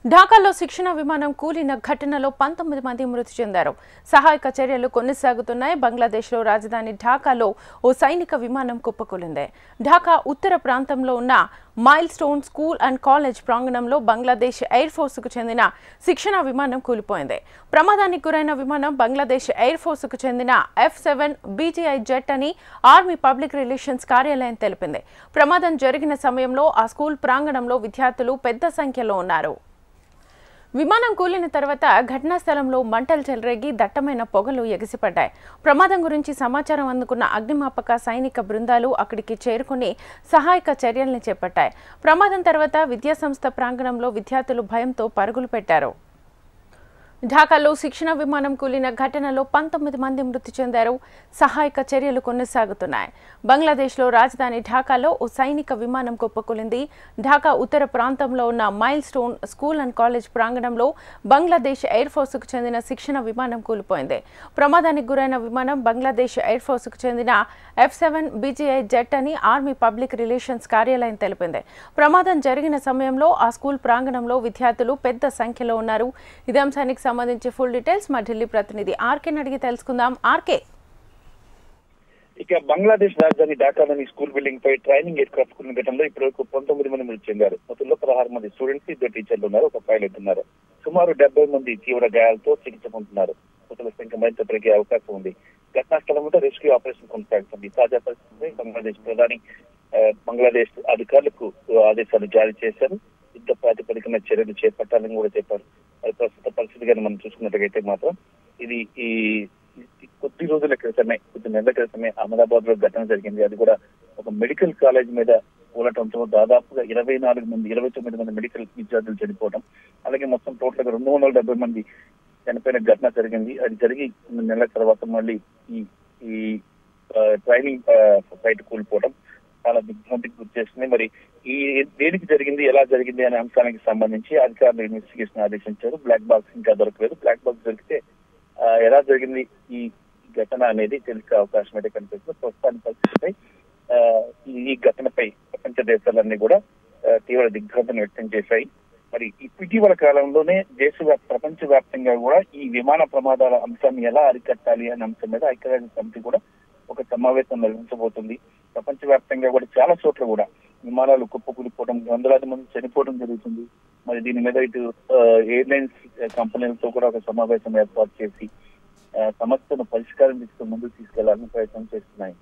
ఢాకాలో శిక్షణ విమానం కూలిన ఘటనలో 19 మంది మృతి చెందారు. సహాయక చర్యలు కొనసాగుతున్నాయి. బంగ్లాదేశ్లో రాజధాని ఢాకాలో ఓ సైనిక విమానం కుప్పకూలింది. ఢాకా ఉత్తర ప్రాంతంలో ఉన్న mile stone school and college ప్రాంగణంలో బంగ్లాదేశ్ ఎయిర్ ఫోర్సుకు చెందిన శిక్షణ విమానం కూలిపోయింది. ప్రమాదానికి గురైన విమానం బంగ్లాదేశ్ ఎయిర్ ఫోర్సుకు చెందిన F-7 BGI జెట్ అని ఆర్మీ పబ్లిక్ రిలేషన్స్ కార్యాలయం తెలిపింది. ప్రమాదం జరిగిన సమయంలో ఆ స్కూల్ ప్రాంగణంలో విద్యార్థులు పెద్ద సంఖ్యలో ఉన్నారు. విమానం కూలిన తర్వాత ఘటనా స్థలంలో మంటలు చెలరేగి దట్టమైన పొగలు ఎగిసిపడ్డాయి. ప్రమాదం గురించి సమాచారం అందుకున్న అగ్నిమాపక సైనిక బృందాలు అక్కడికి చేరుకుని సహాయక చర్యల్ని చేపట్టాయి. ప్రమాదం తర్వాత విద్యాసంస్థ ప్రాంగణంలో విద్యార్థులు భయంతో పరుగులు పెట్టారు. ఢాకాలో శిక్షణ విమానం కూలిన ఘటనలో 19 మంది మృతి చెందారు. సహాయక చర్యలు కొనసాగుతున్నాయి. బంగ్లాదేశ్లో రాజధాని ఢాకాలో ఓ సైనిక విమానం కుప్పకూలింది. ఢాకా ఉత్తర ప్రాంతంలో ఉన్న mile stone school and college ప్రాంగణంలో బంగ్లాదేశ్ ఎయిర్ ఫోర్సుకు చెందిన శిక్షణ విమానం కూలిపోయింది. ప్రమాదానికి గురైన విమానం బంగ్లాదేశ్ ఎయిర్ ఫోర్సుకు చెందిన F-7 BGI జెట్ అని ఆర్మీ పబ్లిక్ రిలేషన్స్ కార్యాలయం తెలిపింది. ప్రమాదం జరిగిన సమయంలో ఆ స్కూల్ ప్రాంగణంలో విద్యార్థులు పెద్ద సంఖ్యలో ఉన్నారు. ఇదే అంశానికి సంబంధించి ఫుల్ డీటెయిల్స్ మా ఢిల్లీ ప్రతినిధి ఆర్కే అడిగి తెలుసుకుందాం. ఆర్కే, ఇక బంగ్లాదేశ్ రాజధాని ఢాకాలోని స్కూల్ బిల్డింగ్ పై ట్రైనింగ్ ఎయిర్ క్రాఫ్ట్ కూలిన ఘటనలో ఇప్పటివరకు 19 మంది మృతి చెందారు. మొత్తంలో 16 మంది స్టూడెంట్స్, 2 టీచర్లు ఉన్నారు, ఒక పైలట్ ఉన్నారు. సుమారు 70 మంది తీవ్ర గాయాలతో చికిత్స పొందుతున్నారు. మృతుల సంఖ్య మరింత పెరిగే అవకాశం ఉంది. ఘటనా స్థలం వద్ద రెస్క్యూ ఆపరేషన్ కొనసాగుతుంది. తాజా పరిస్థితిపై బంగ్లాదేశ్ ప్రధాని బంగ్లాదేశ్ అధికారులకు ఆదేశాలు జారీ చేశారు. యుద్ధ ప్రాతిపదికన చర్యలు చేపట్టాలని కూడా చెప్పారు. అది ప్రస్తుత పరిస్థితిగా మనం చూసుకున్నట్లయితే మాత్రం ఇది కొద్ది నెలల క్రితమే అహ్మదాబాద్ లో ఘటన జరిగింది. అది కూడా ఒక మెడికల్ కాలేజ్ మీద కూలటంతో దాదాపుగా 29 మంది మెడికల్ విద్యార్థులు చనిపోవడం, అలాగే మొత్తం టోటల్ గా 270 మంది చనిపోయిన ఘటన జరిగింది. అది జరిగి 2 నెలల తర్వాత మళ్ళీ ఈ ట్రైనింగ్ సైట్ కూలిపోవడం చాలా దిగ్భ్రాంతికి గురి చేస్తుంది. మరి ఈ దేనికి జరిగింది, ఎలా జరిగింది అనే అంశానికి సంబంధించి అధికారులు ఇన్వెస్టిగేషన్ ఆదేశించారు. బ్లాక్ బాక్స్ ఇంకా దొరకలేదు. బ్లాక్ బాక్స్ దొరికితే ఎలా జరిగింది ఈ ఘటన అనేది తెలిసే అవకాశం అయితే కనిపిస్తుంది. ప్రస్తుతానికి పరిస్థితిపై ఈ ఘటనపై ప్రపంచ దేశాలన్నీ కూడా తీవ్ర దిగ్భ్రాంతిని వ్యక్తం చేశాయి. మరి ఇటీవల కాలంలోనే ప్రపంచ వ్యాప్తంగా కూడా ఈ విమాన ప్రమాదాల అంశాన్ని ఎలా అరికట్టాలి అనే అంశం మీద ఐక్యరాజ్య సమితి కూడా ఒక సమావేశం నిర్వహించబోతుంది. ప్రపంచ వ్యాప్తంగా కూడా చాలా చోట్ల కూడా విమానాలు కుప్పకూలిపోవడం, వందలాది మంది చనిపోవడం జరుగుతుంది. మరి దీని మీద ఇటు ఎయిర్లైన్స్ కంపెనీలతో కూడా ఒక సమావేశం ఏర్పాటు చేసి సమస్యను పరిష్కారం ముందుకు తీసుకెళ్లాలని ప్రయత్నం చేస్తున్నాయి.